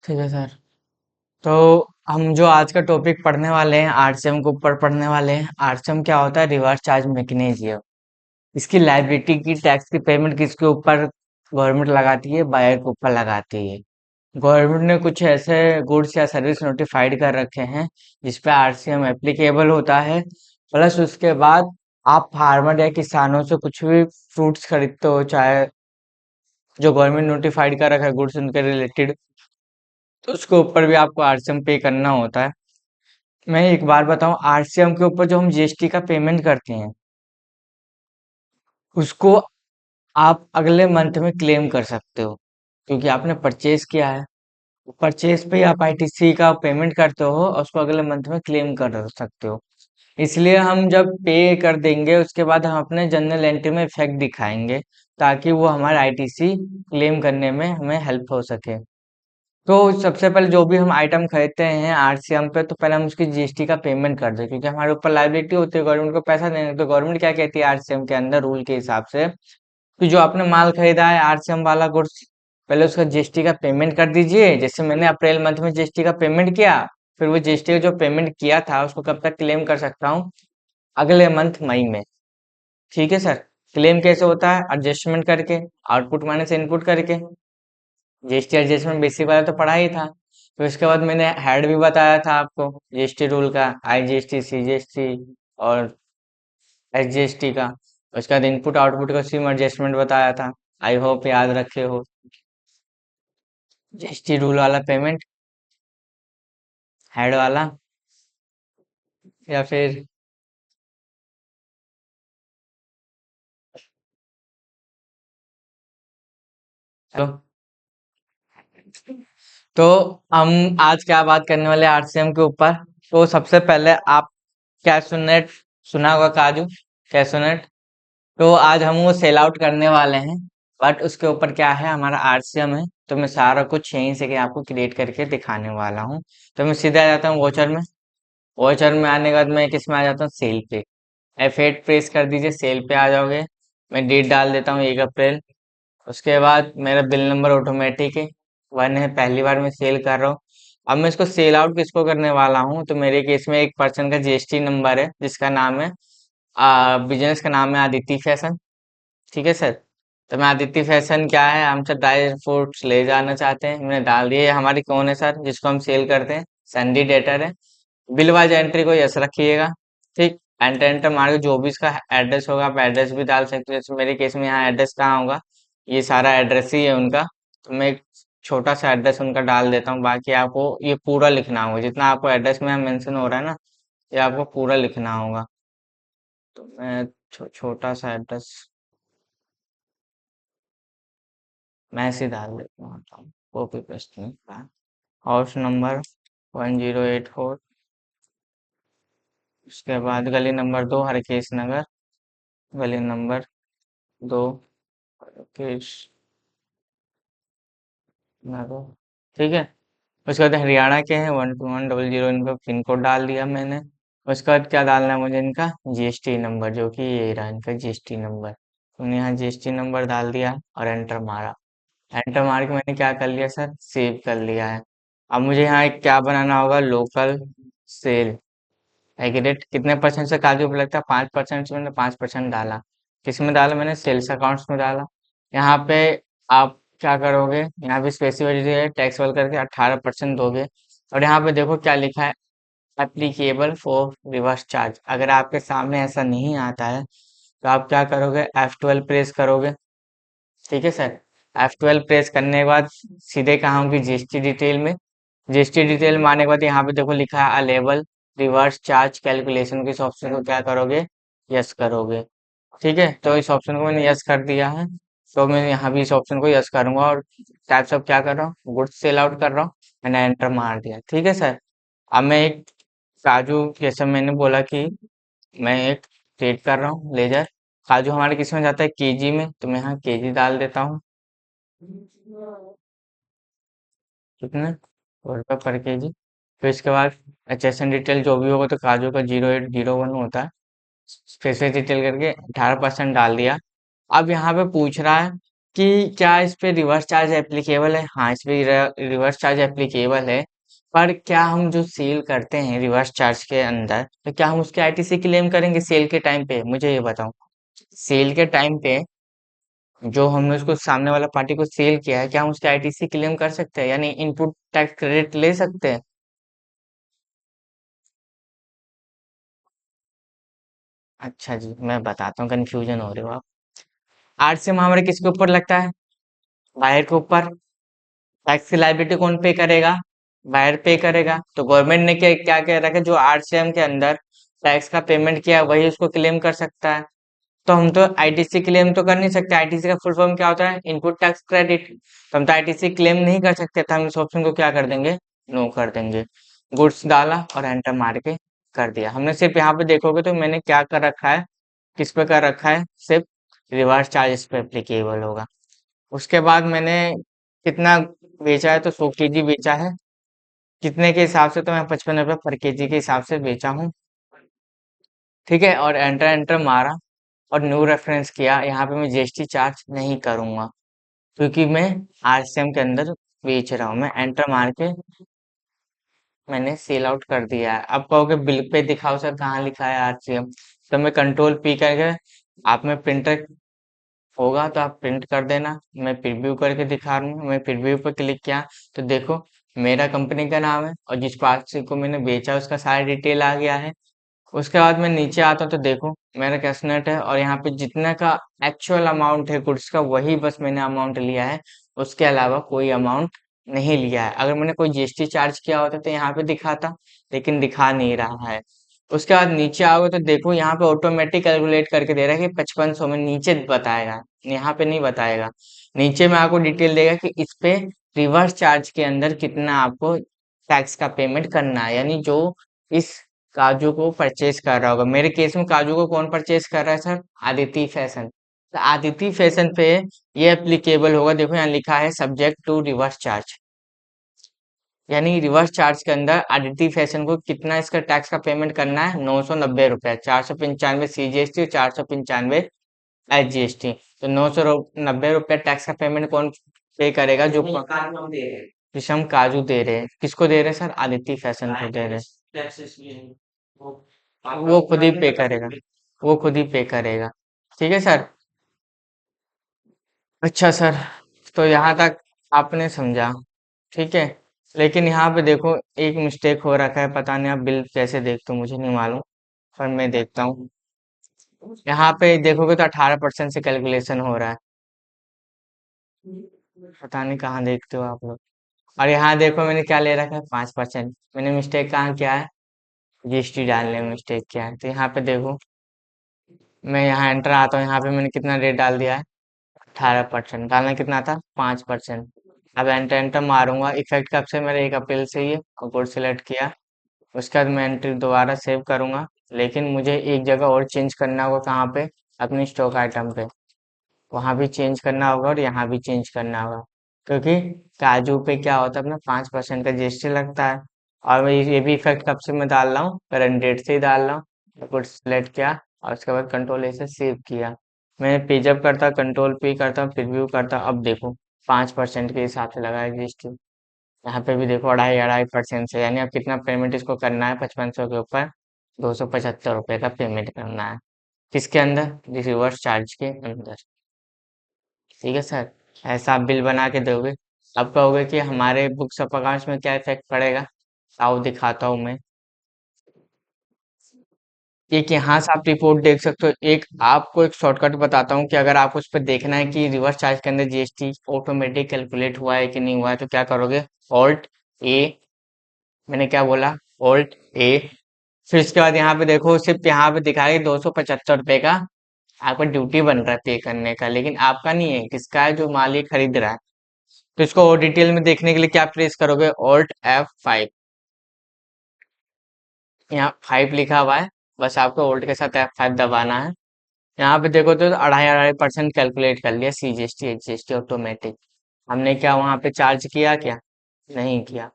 ठीक है सर। तो हम जो आज का टॉपिक पढ़ने वाले हैं आरसीएम के ऊपर पढ़ने वाले हैं। आरसीएम क्या होता है? Reverse charge mechanism. इसकी लायबिलिटी की टैक्स की पेमेंट किसके ऊपर गवर्नमेंट लगाती है? बायर के ऊपर लगाती है। गवर्नमेंट ने कुछ ऐसे गुड्स या सर्विस नोटिफाइड कर रखे हैं जिसपे आरसीएम एप्लीकेबल होता है। प्लस उसके बाद आप फार्मर या किसानों से कुछ भी फ्रूट्स खरीदते हो, चाहे जो गवर्नमेंट नोटिफाइड कर रखा है गुड्स उनके रिलेटेड, तो उसके ऊपर भी आपको आरसीएम पे करना होता है। मैं एक बार बताऊं, आरसीएम के ऊपर जो हम जीएसटी का पेमेंट करते हैं उसको आप अगले मंथ में क्लेम कर सकते हो, क्योंकि आपने परचेज किया है। परचेज पे आप आईटीसी का पेमेंट करते हो और उसको अगले मंथ में क्लेम कर सकते हो। इसलिए हम जब पे कर देंगे उसके बाद हम अपने जनरल एंट्री में इफेक्ट दिखाएंगे, ताकि वो हमारे आईटीसी क्लेम करने में हमें हेल्प हो सके। तो सबसे पहले जो भी हम आइटम खरीदते हैं आरसीएम पे, तो पहले हम उसकी जीएसटी का पेमेंट कर दें, क्योंकि हमारे ऊपर लायबिलिटी होती है गवर्नमेंट को पैसा देने की। तो गवर्नमेंट क्या कहती है आरसीएम के अंदर रूल के हिसाब से, कि जो आपने माल खरीदा है आरसीएम वाला गुड्स, पहले उसका जीएसटी का पेमेंट कर दीजिए। जैसे मैंने अप्रैल मंथ में जीएसटी का पेमेंट किया, फिर वो जीएसटी का जो पेमेंट किया था उसको कब तक क्लेम कर सकता हूँ? अगले मंथ मई में। ठीक है सर। क्लेम कैसे होता है? एडजस्टमेंट करके, आउटपुट माइनस इनपुट करके। जीएसटी एडजस्टमेंट बेसिक वाला तो पढ़ा ही था। फिर उसके बाद मैंने हेड भी बताया था आपको जीएसटी रूल का, आईजीएसटी, सीजीएसटी और एसजीएसटी का। उसके बाद इनपुट आउटपुट का सिम एडजस्टमेंट बताया था। आई होप याद रखे हो। जीएसटी रूल वाला पेमेंट, हेड वाला, या फिर चलो। तो हम आज क्या बात करने वाले आरसीएम के ऊपर। तो सबसे पहले आप कैशनेट सुना होगा, काजू, कैशनेट। तो आज हम वो सेल आउट करने वाले हैं। बट उसके ऊपर क्या है, हमारा आरसीएम है, तो मैं सारा कुछ यहीं से के आपको क्रिएट करके दिखाने वाला हूँ। तो मैं सीधे आ जाता हूँ वॉचर में। वॉचर में आने के बाद मैं किस में आ जाता हूँ? सेल पे। F8 प्रेस कर दीजिए, सेल पे आ जाओगे। मैं डेट डाल देता हूँ 1 अप्रैल। उसके बाद मेरा बिल नंबर ऑटोमेटिक है, 1 है, पहली बार मैं सेल कर रहा हूँ। अब मैं इसको सेल आउट किसको करने वाला हूँ, तो मेरे केस में एक पर्सन का जीएसटी नंबर है जिसका नाम है, बिजनेस का नाम है आदित्य फैशन। ठीक है सर। तो मैं आदित्य फैशन क्या है, हम सब ड्राई फ्रूट्स ले जाना चाहते हैं, मैंने डाल दिया। ये हमारी कौन है सर, जिसको हम सेल करते हैं? सैंडी डेटर है। बिल वाइज एंट्री को यस रखिएगा। ठीक। एंटर एंटर मार के जो भी इसका एड्रेस होगा आप एड्रेस भी डाल सकते हो। जैसे मेरे केस में यहाँ एड्रेस कहाँ होगा, ये सारा एड्रेस ही है उनका। तो मैं एक छोटा सा एड्रेस उनका डाल देता हूँ, बाकी आपको ये पूरा लिखना होगा, जितना आपको एड्रेस में मेंशन हो रहा है ना, ये आपको पूरा लिखना होगा। तो मैं छोटा सा एड्रेस मैं ऐसे ही डाल देता हूँ, कॉपी पेस्ट नहीं करना। House number 1084। उसके बाद गली नंबर 2, हरकेश नगर। गली नंबर 2, हरकेश नगर। ठीक है। उसके बाद हरियाणा के हैं 12100, इनका पिन कोड डाल दिया मैंने। उसके बाद क्या डालना है मुझे, इनका जीएसटी नंबर, जो कि ये रहा इनका जीएसटी नंबर। तो मैंने यहाँ जीएसटी नंबर डाल दिया और एंटर मारा। एंटर मार के मैंने क्या कर लिया सर, सेव कर लिया है। अब मुझे यहाँ एक क्या बनाना होगा, लोकल सेल एग्रीगेट कितने परसेंट से काजू पे लगता है, 5% से मैंने 5% डाला। किस में डाला मैंने? सेल्स अकाउंट्स में डाला। यहाँ पे आप क्या करोगे, यहाँ पे स्पेसिफाई टैक्स वाल करके 18% दोगे। और यहाँ पे देखो क्या लिखा है, एप्लीकेबल फॉर रिवर्स चार्ज। अगर आपके सामने ऐसा नहीं आता है तो आप क्या करोगे, F12 प्रेस करोगे। ठीक है सर। F12 प्रेस करने के बाद सीधे कहाँ होगी, जीएसटी डिटेल में। जीएसटी डिटेल में आने के बाद यहाँ पे देखो लिखा है अलेबल रिवर्स चार्ज कैलकुलेशन के, इस ऑप्शन को क्या करोगे, यस करोगे। ठीक है। तो इस ऑप्शन को मैंने यस कर दिया है। तो मैं यहाँ भी इस ऑप्शन को यस करूंगा और टाइप्स ऑफ क्या कर रहा हूँ, गुड्स सेल आउट कर रहा हूँ। मैंने एंटर मार दिया। ठीक है सर। अब मैं एक काजू, जैसे मैंने बोला कि मैं एक ट्रेड कर रहा हूँ लेजर। काजू हमारे किस में जाता है, केजी में, तो मैं यहाँ केजी डाल देता हूँ। कितने ₹1 पर केजी। फिर इसके बाद एचएसएन डिटेल जो भी होगा, तो काजू का 0801 होता है, स्पेशल डिटेल करके 18% डाल दिया। अब यहाँ पे पूछ रहा है कि क्या इस पे रिवर्स चार्ज एप्लीकेबल है। हाँ, इस पे रिवर्स चार्ज एप्लीकेबल है। पर क्या हम जो सेल करते हैं रिवर्स चार्ज के अंदर, तो क्या हम उसके आईटीसी क्लेम करेंगे सेल के टाइम पे? मुझे ये बताओ। सेल के टाइम पे जो हमने उसको सामने वाला पार्टी को सेल किया है, क्या हम उसके आईटीसी क्लेम कर सकते हैं, यानी इनपुट टैक्स क्रेडिट ले सकते हैं? अच्छा जी, मैं बताता हूँ, कंफ्यूजन हो रही हो आप। आरसीएम हमारे किसके ऊपर लगता है? बायर के ऊपर। टैक्स की लायबिलिटी कौन पे करेगा? बायर पे करेगा। तो गवर्नमेंट ने क्या क्या कह रखा है, जो आरसीएम के अंदर टैक्स का पेमेंट किया है, वही उसको क्लेम कर सकता है। तो हम तो आईटीसी क्लेम तो कर नहीं सकते। आईटीसी का फुल फॉर्म क्या होता है? Input tax credit. तो हम तो आईटीसी क्लेम नहीं कर सकते, तो हम इस ऑप्शन को क्या कर देंगे? नो कर देंगे। गुड्स डाला और एंटर मार के कर दिया हमने। सिर्फ यहाँ पे देखोगे तो मैंने क्या कर रखा है, किस पे कर रखा है, सिर्फ रिवर्स चार्जेस पे एप्लीकेबल होगा। उसके बाद मैंने कितना बेचा है, तो 100 केजी बेचा है। कितने के हिसाब से? तो मैं 55 रुपये पर केजी के हिसाब से बेचा हूँ। ठीक है, और एंटर एंटर मारा और न्यू रेफरेंस किया। यहाँ पे मैं जीएसटी चार्ज नहीं करूंगा, क्योंकि मैं आरसीएम के अंदर बेच रहा हूँ। मैं एंटर मार के मैंने सेल आउट कर दिया है। अब कहोगे बिल पे दिखाओ सर, कहाँ लिखा है आरसीएम? तो मैं कंट्रोल पी करके, आप में प्रिंटर होगा तो आप प्रिंट कर देना। मैं प्रीव्यू करके दिखा रहा हूँ। मैं प्रीव्यू पर क्लिक किया तो देखो, मेरा कंपनी का नाम है और जिस पार्ट को मैंने बेचा उसका सारा डिटेल आ गया है। उसके बाद मैं नीचे आता हूँ तो देखो, मेरा कैशनेट है और यहाँ पे जितना का एक्चुअल अमाउंट है गुड्स का, वही बस मैंने अमाउंट लिया है। उसके अलावा कोई अमाउंट नहीं लिया है। अगर मैंने कोई जीएसटी चार्ज किया होता तो यहाँ पे दिखाता, लेकिन दिखा नहीं रहा है। उसके बाद नीचे आओगे तो देखो, यहाँ पे ऑटोमेटिक कैलकुलेट करके दे रहा है कि 5500 में, नीचे बताएगा, यहाँ पे नहीं बताएगा। नीचे में आपको डिटेल देगा कि इस पे रिवर्स चार्ज के अंदर कितना आपको टैक्स का पेमेंट करना है। यानी जो इस काजू को परचेज कर रहा होगा, मेरे केस में काजू को कौन परचेज कर रहा है सर? आदित्य फैशन। तो आदित्य फैशन पे ये एप्लीकेबल होगा। देखो यहाँ लिखा है सब्जेक्ट टू रिवर्स चार्ज। यानी रिवर्स चार्ज के अंदर आदित्य फैशन को कितना इसका टैक्स का पेमेंट करना है? 990 रुपया। 495 सीजीएसटी और 495 एचजीएसटी। तो 990 रुपया टैक्स का पेमेंट कौन पे करेगा? जो विषम काजू दे रहे हैं। किसको दे रहे हैं सर? आदित्य फैशन को दे रहे हैं। वो खुद ही पे करेगा। वो खुद ही पे करेगा। ठीक है सर। अच्छा सर, तो यहाँ तक आपने समझा। ठीक है। लेकिन यहाँ पे देखो, एक मिस्टेक हो रखा है। पता नहीं आप बिल कैसे देखते हो, मुझे नहीं मालूम, पर मैं देखता हूँ। यहाँ पे देखोगे तो 18% से कैलकुलेशन हो रहा है। पता नहीं कहाँ देखते हो आप लोग। और यहाँ देखो मैंने क्या ले रखा है, 5%। मैंने मिस्टेक कहाँ किया है? जीएसटी डालने में मिस्टेक किया है। तो यहाँ पे देखो, मैं यहाँ एंटर आता हूँ, यहाँ पे मैंने कितना रेट डाल दिया है? 18%। डालना कितना था? 5%। अब एंटर एंटर मारूंगा। इफेक्ट कब से? मेरे 1 अप्रैल से ही है। और कोड सिलेक्ट किया। उसके बाद मैं एंट्री दोबारा सेव करूंगा। लेकिन मुझे एक जगह और चेंज करना होगा। कहाँ पे? अपनी स्टॉक आइटम पे। वहां भी चेंज करना होगा और यहाँ भी चेंज करना होगा, क्योंकि काजू पे क्या होता है, अपना 5% का जीएसटी लगता है। और मैं ये भी इफेक्ट कब से मैं डाल रहा हूँ? करंट डेट से ही डाल रहा हूँ। कुछ सिलेक्ट किया और उसके बाद कंट्रोल ए से सेव किया। मैं पेजअप करता, कंट्रोल पी करता, प्रीव्यू करता। अब देखो, 5% के हिसाब से लगा है जीएसटी। यहाँ पे भी देखो, 2.5% से। यानी अब कितना पेमेंट इसको करना है? 5500 के ऊपर 275 रुपये का पेमेंट करना है। किसके अंदर? रिवर्स चार्ज के अंदर। ठीक है सर। ऐसा आप बिल बना के दोगे। अब कहोगे कि हमारे बुक्स ऑफ अकाउंट्स में क्या इफेक्ट पड़ेगा? आओ दिखाता हूँ मैं। एक यहाँ से आप रिपोर्ट देख सकते हो। एक आपको एक शॉर्टकट बताता हूँ कि अगर आपको उस पर देखना है कि रिवर्स चार्ज के अंदर जीएसटी ऑटोमेटिक कैलकुलेट हुआ है कि नहीं हुआ है, तो क्या करोगे? ऑल्ट ए। मैंने क्या बोला? ऑल्ट ए। फिर इसके बाद यहाँ पे देखो, सिर्फ यहाँ पे दिखा है 275 रुपये का आपका ड्यूटी बन रहा है पे करने का, लेकिन आपका नहीं है। किसका है? जो माल ये खरीद रहा है। तो इसको और डिटेल में देखने के लिए क्या प्रेस करोगे? Alt F5। यहाँ 5 लिखा हुआ है। बस आपको ऑल्ट के साथ F5 दबाना है। यहाँ पे देखो तो 2.5% कैलकुलेट कर लिया सीजीएसटी एचजीएसटी ऑटोमेटिक। हमने क्या वहां पे चार्ज किया क्या? नहीं किया।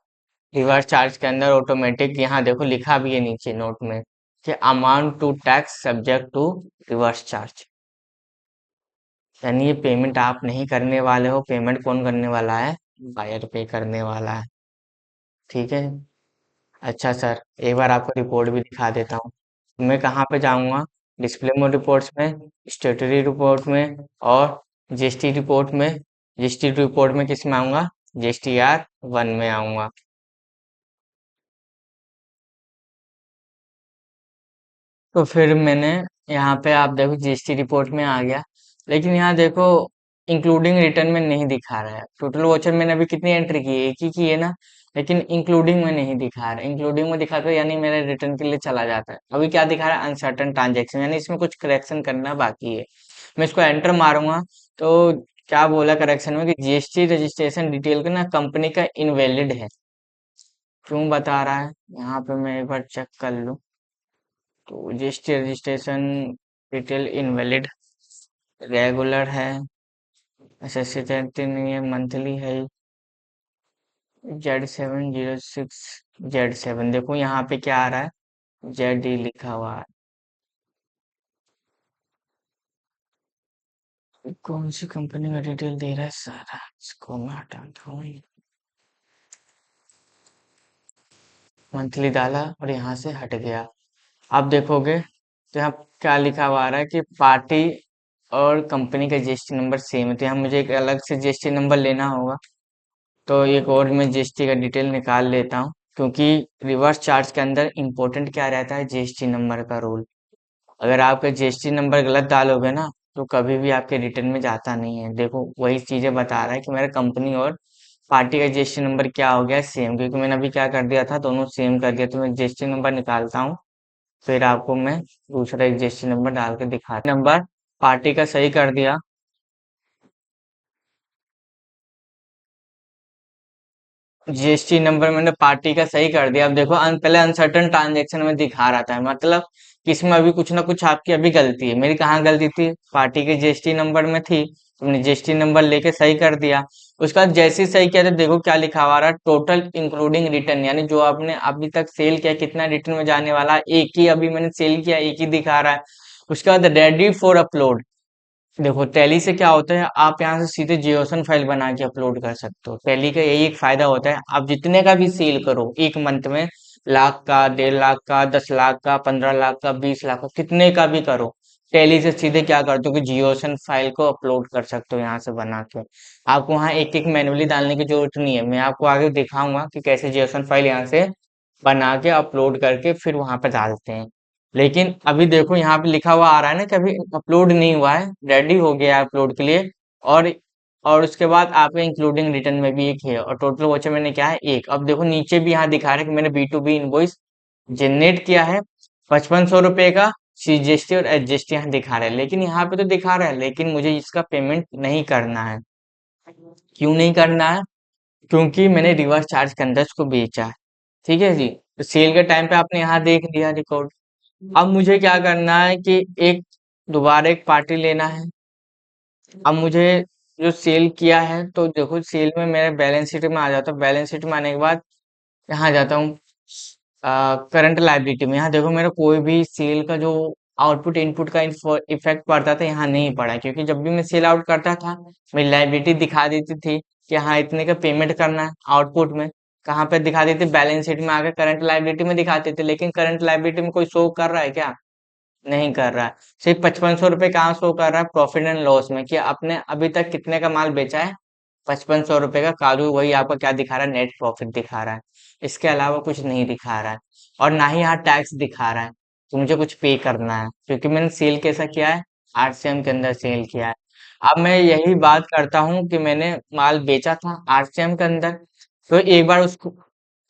रिवर्स चार्ज के अंदर ऑटोमेटिक, यहाँ देखो लिखा भी है नीचे नोट में कि amount to tax subject to reverse charge. यानी ये पेमेंट आप नहीं करने वाले हो, पेमेंट कौन करने वाला है? बायर पे करने वाला है। ठीक है। अच्छा सर, एक बार आपको रिपोर्ट भी दिखा देता हूँ। मैं कहाँ पे जाऊँगा? डिस्प्ले मोड रिपोर्ट्स में, स्टेटरी रिपोर्ट में, और जीएसटी रिपोर्ट में। जीएसटी रिपोर्ट में किस में आऊँगा? जीएसटीआर 1 में आऊँगा। तो फिर मैंने यहाँ पे आप देखो जीएसटी रिपोर्ट में आ गया, लेकिन यहाँ देखो इंक्लूडिंग रिटर्न में नहीं दिखा रहा है। टोटल वॉचर मैंने अभी कितनी एंट्री की है? एक ही की है ना। लेकिन इंक्लूडिंग में नहीं दिखा रहा। इंक्लूडिंग में दिखाता है यानी मेरे रिटर्न के लिए चला जाता है। अभी क्या दिखा रहा है? अनसर्टन ट्रांजेक्शन, यानी इसमें कुछ करेक्शन करना बाकी है। मैं इसको एंटर मारूंगा तो क्या बोला करेक्शन में कि जीएसटी रजिस्ट्रेशन डिटेल का ना कंपनी का इनवैलिड है। क्यों बता रहा है? यहाँ पे मैं एक बार चेक कर लूँ। तो GST registration detail invalid, regular है, एसएससी नहीं है, मंथली है। Z706 Z7, देखो यहाँ पे क्या आ रहा है? ZD लिखा हुआ है। कौन सी कंपनी का डिटेल दे रहा है सारा? इसको मैं हटाता हूँ। मंथली डाला और यहाँ से हट गया। आप देखोगे तो यहाँ क्या लिखा हुआ आ रहा है कि पार्टी और कंपनी का जीएसटी नंबर सेम है, तो यहाँ मुझे एक अलग से जीएसटी नंबर लेना होगा। तो एक और मैं जीएसटी का डिटेल निकाल लेता हूँ, क्योंकि रिवर्स चार्ज के अंदर इम्पोर्टेंट क्या रहता है? जीएसटी नंबर का रोल। अगर आपका जीएसटी नंबर गलत डालोगे ना, तो कभी भी आपके रिटर्न में जाता नहीं है। देखो वही चीजें बता रहा है कि मेरा कंपनी और पार्टी का जीएसटी नंबर क्या हो गया? सेम, क्योंकि मैंने अभी क्या कर दिया था, दोनों सेम कर दिया। तो मैं जीएसटी नंबर निकालता हूँ, फिर आपको मैं दूसरा एक जीएसटी नंबर डाल के दिखाता हूँ। नंबर पार्टी का सही कर दिया। जीएसटी नंबर मैंने पार्टी का सही कर दिया। अब देखो पहले अनसर्टन ट्रांजेक्शन में दिखा रहा था, मतलब कि इसमें अभी कुछ ना कुछ आपकी अभी गलती है। मेरी कहाँ गलती थी? पार्टी के जीएसटी नंबर में थी। तुमने जीएसटी नंबर लेके सही कर दिया। उसके बाद जैसे ही सही किया तो देखो क्या लिखा हुआ रहा? टोटल इंक्लूडिंग रिटर्न, यानी जो आपने अभी तक सेल किया कितना रिटर्न में जाने वाला है? एक ही अभी मैंने सेल किया, एक ही दिखा रहा है। उसके बाद रेडी फॉर अपलोड। देखो टैली से क्या होता है, आप यहाँ से सीधे जेएसओन फाइल बना के अपलोड कर सकते हो। टैली का यही एक फायदा होता है, आप जितने का भी सेल करो एक मंथ में, लाख का, 1.5 लाख का, 10 लाख का, 15 लाख का, 20 लाख का, कितने का भी करो, टैली से सीधे क्या करते हो कि जेएसओन फाइल को अपलोड कर सकते हो यहाँ से बना के। आपको वहाँ एक एक मैनुअली डालने की जरूरत नहीं है। मैं आपको आगे दिखाऊंगा कि कैसे जेएसओन फाइल यहाँ से बना के अपलोड करके फिर वहां पे डालते हैं। लेकिन अभी देखो यहाँ पे लिखा हुआ आ रहा है ना कि अभी अपलोड नहीं हुआ है, रेडी हो गया है अपलोड के लिए। और और उसके बाद आपके इंक्लूडिंग रिटर्न में भी एक है, और टोटल वॉचर मैंने क्या है? एक। अब देखो नीचे भी यहाँ दिखा रहा है कि मैंने B2B इनवॉइस जनरेट किया है 5500 रुपए का। सीजीएसटी और एसजीएसटी यहाँ दिखा रहा है, लेकिन यहाँ पे तो दिखा रहा है, लेकिन मुझे इसका पेमेंट नहीं करना है। क्यों नहीं करना है? क्योंकि मैंने रिवर्स चार्ज के अंदर इसको बेचा है। ठीक है जी। तो सेल के टाइम पे आपने यहाँ देख लिया रिकॉर्ड। अब मुझे क्या करना है कि एक दोबारा एक पार्टी लेना है। अब मुझे जो सेल किया है, तो देखो सेल में मेरे बैलेंस शीट में आ जाता है। बैलेंस शीट में आने के बाद यहाँ आ जाता हूँ करंट लाइबिलिटी में। यहाँ देखो मेरा कोई भी सेल का जो आउटपुट इनपुट का इफेक्ट पड़ता था, यहाँ नहीं पड़ा, क्योंकि जब भी मैं सेल आउट करता था मेरी लाइबिलिटी दिखा देती थी कि हाँ इतने का पेमेंट करना है। आउटपुट में कहाँ पे दिखा देती? बैलेंस शीट में आकर करंट लाइबिलिटी में दिखाते थे। लेकिन करंट लाइबिलिटी में कोई शो कर रहा है क्या? नहीं कर रहा है। सिर्फ 5500 रुपये कहाँ शो कर रहा है? प्रॉफिट एंड लॉस में, कि आपने अभी तक कितने का माल बेचा है? 5500 रुपये का। काजू वही आपका क्या दिखा रहा है? नेट प्रॉफिट दिखा रहा है। इसके अलावा कुछ नहीं दिखा रहा है। और ना ही यहाँ टैक्स दिखा रहा है, तो मुझे कुछ पे करना है, क्योंकि मैंने सेल कैसा किया है? आरसीएम के अंदर सेल किया है। अब मैं यही बात करता हूँ कि मैंने माल बेचा था आरसीएम के अंदर, तो एक बार उसको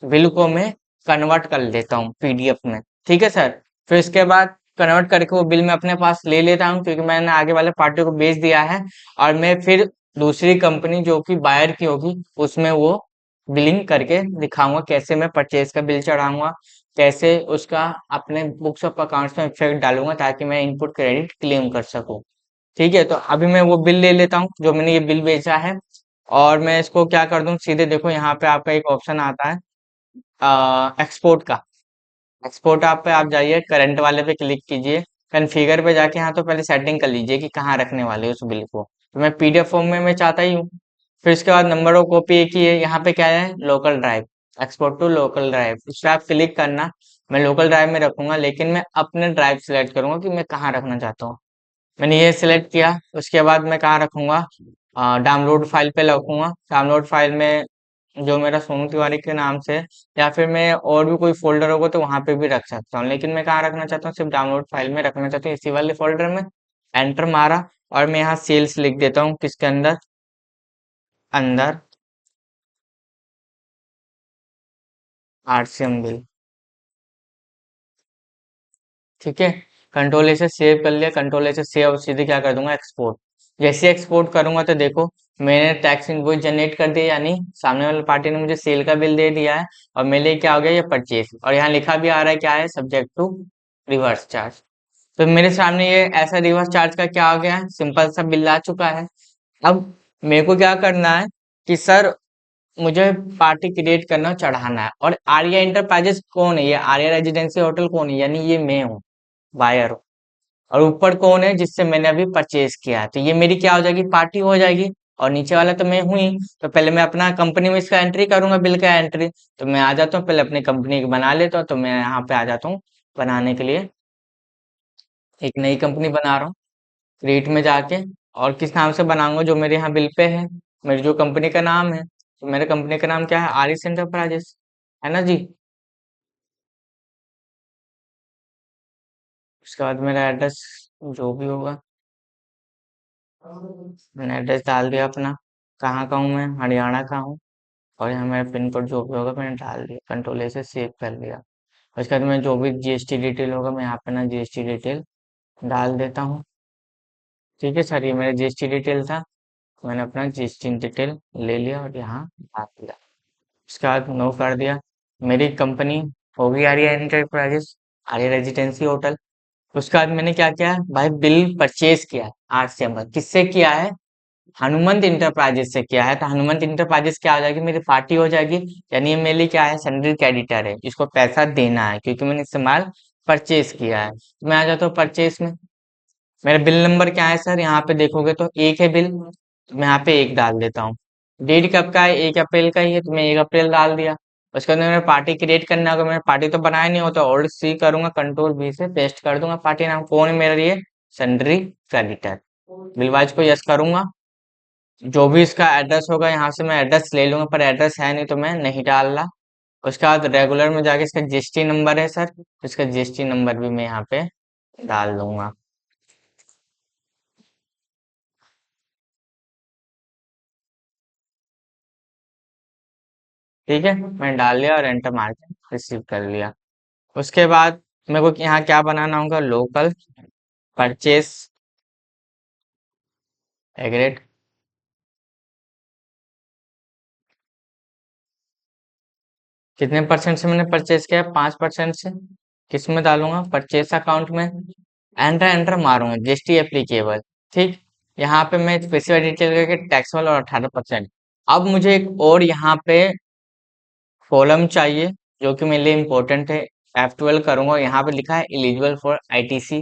बिल को मैं कन्वर्ट कर लेता हूँ पीडीएफ में। ठीक है सर। फिर इसके बाद कन्वर्ट करके वो बिल मैं अपने पास ले लेता हूँ, क्योंकि मैंने आगे वाले पार्टी को बेच दिया है। और मैं फिर दूसरी कंपनी जो कि बायर की होगी उसमें वो बिलिंग करके दिखाऊंगा, कैसे मैं परचेज का बिल चढ़ाऊंगा, कैसे उसका अपने बुक्स ऑफ अकाउंट्स में इफेक्ट डालूंगा, ताकि मैं इनपुट क्रेडिट क्लेम कर सकूं। ठीक है। तो अभी मैं वो बिल ले लेता हूँ जो मैंने ये बिल बेचा है, और मैं इसको क्या कर दूं? सीधे देखो यहाँ पे आपका एक ऑप्शन आता है एक्सपोर्ट का। एक्सपोर्ट आप पे आप जाइए, करंट वाले पे क्लिक कीजिए, कॉन्फ़िगर पे जाके यहाँ तो पहले सेटिंग कर लीजिए कि कहाँ रखने वाले हो उस बिल को। तो मैं पीडीएफ फॉर्म में मैं चाहता ही हूँ। फिर उसके बाद नंबर ऑफ कॉपी एक ही है, यहाँ पे क्या है, local drive, export to local drive, उस पर आप क्लिक करना। मैं लोकल ड्राइव में रखूंगा, लेकिन मैं अपने ड्राइव सेलेक्ट करूंगा कि मैं कहाँ रखना चाहता हूँ। मैंने ये सिलेक्ट किया। उसके बाद मैं कहाँ रखूंगा, डाउनलोड फाइल पे रखूंगा। डाउनलोड फाइल में जो मेरा सोनू तिवारी के नाम से है, या फिर मैं और भी कोई फोल्डर होगा तो वहां पे भी रख सकता हूँ, लेकिन मैं कहाँ रखना चाहता हूँ, सिर्फ डाउनलोड फाइल में रखना चाहता हूँ, इसी वाले फोल्डर में। एंटर मारा और मैं यहाँ सेल्स लिख देता हूँ, किसके अंदर, अंदर आरसीएम बिल। ठीक है, कंट्रोल ए से सेव कर लिया, कंट्रोल ए से सेव, और सीधे क्या कर दूंगा, एक्सपोर्ट। जैसे एक्सपोर्ट करूंगा तो देखो मैंने टैक्स इनवॉइस जनरेट कर दिया, यानी सामने वाली पार्टी ने मुझे सेल का बिल दे दिया है, और मेरे लिए क्या हो गया, ये परचेज, और यहाँ लिखा भी आ रहा है क्या है, सब्जेक्ट टू रिवर्स चार्ज। तो मेरे सामने ये ऐसा रिवर्स चार्ज का क्या हो गया है, सिंपल सा बिल आ चुका है। अब मेरे को क्या करना है कि सर मुझे पार्टी क्रिएट करना और चढ़ाना है। और आर्या इंटरप्राइजेस कौन है, ये आर्या रेजिडेंसी होटल कौन है, यानी ये मैं हूँ, बायर। और ऊपर कौन है, जिससे मैंने अभी परचेज किया है, तो ये मेरी क्या हो जाएगी, पार्टी हो जाएगी। और नीचे वाला तो मैं हूँ ही। तो पहले मैं अपना कंपनी में इसका एंट्री करूंगा, बिल का एंट्री। तो मैं आ जाता हूँ, पहले अपनी कंपनी की बना लेता हूँ, तो मैं यहाँ पे आ जाता हूँ बनाने के लिए। एक नई कंपनी बना रहा हूँ, क्रिएट में जाके। और किस नाम से बनाऊंगा, जो मेरे यहाँ बिल पे है, मेरी जो कंपनी का नाम है, तो मेरे कंपनी का नाम क्या है, आरिस एंटरप्राइजेस, है ना जी। उसके बाद मेरा एड्रेस जो भी होगा, मैंने एड्रेस डाल दिया अपना, कहाँ का हूँ मैं, हरियाणा का हूँ। और यहाँ मेरा पिन कोड जो भी होगा मैंने डाल दिया, कंट्रोल ए से सेव कर लिया। उसके बाद मैं जो भी जीएसटी डिटेल होगा, मैं यहाँ पे ना जीएसटी डिटेल डाल देता हूँ। ठीक है सर, ये मेरा जीएसटी डिटेल था, मैंने अपना जीएसटी डिटेल ले लिया और यहाँ डाल दिया। उसके बाद नो कर दिया। मेरी कंपनी होगी Arya enterprises, Arya residency hotel. उसके बाद मैंने क्या किया भाई, बिल परचेज किया है 8 सितंबर, किससे किया है, हनुमंत इंटरप्राइजेस से किया है। तो हनुमंत इंटरप्राइजेस क्या हो जाएगी, मेरी पार्टी हो जाएगी। यानी ये मेरे लिए क्या है, सन्ड्री क्रेडिटर है, जिसको पैसा देना है, क्योंकि मैंने इस्तेमाल परचेज किया है। तो मैं आ जाता हूँ परचेज में। मेरा बिल नंबर क्या है सर, यहाँ पे देखोगे तो एक है बिल, तो मैं यहाँ पे एक डाल देता हूँ। डेट कब का है, 1 अप्रैल का ही है, तो मैं 1 अप्रैल डाल दिया। उसके अंदर मेरा पार्टी क्रिएट करना होगा, मैंने पार्टी तो बनाया नहीं होता, ऑल्ट सी करूंगा, कंट्रोल बी से पेस्ट कर दूंगा पार्टी नाम, कौन है मेरे लिए, सन्ड्री क्रेडिटर। बिलवाइज को यस करूंगा। जो भी इसका एड्रेस होगा यहाँ से मैं एड्रेस ले लूंगा, पर एड्रेस है नहीं तो मैं नहीं डाल रहा। उसके बाद रेगुलर में जाके इसका जीएसटी नंबर है सर, तो इसका जीएसटी नंबर भी मैं यहाँ पे डाल दूंगा। ठीक है, मैंने डाल लिया और एंटर मार के रिसीव कर लिया। उसके बाद मेरे को यहाँ क्या बनाना होगा, लोकल परचेस एग्रेड, कितने परसेंट से मैंने परचेस किया है, 5% से। किस में डालूंगा, परचेस अकाउंट में। एंटर एंटर मारूंगा, जीएसटी एप्लीकेबल। ठीक, यहाँ पे मैं स्पेसिफाई डिटेल करके टैक्सेबल और 18%। अब मुझे एक और यहाँ पे कॉलम चाहिए, जो कि मेरे लिए इम्पोर्टेंट है। F12 करूंगा, यहाँ पे लिखा है एलिजिबल फॉर आईटीसी,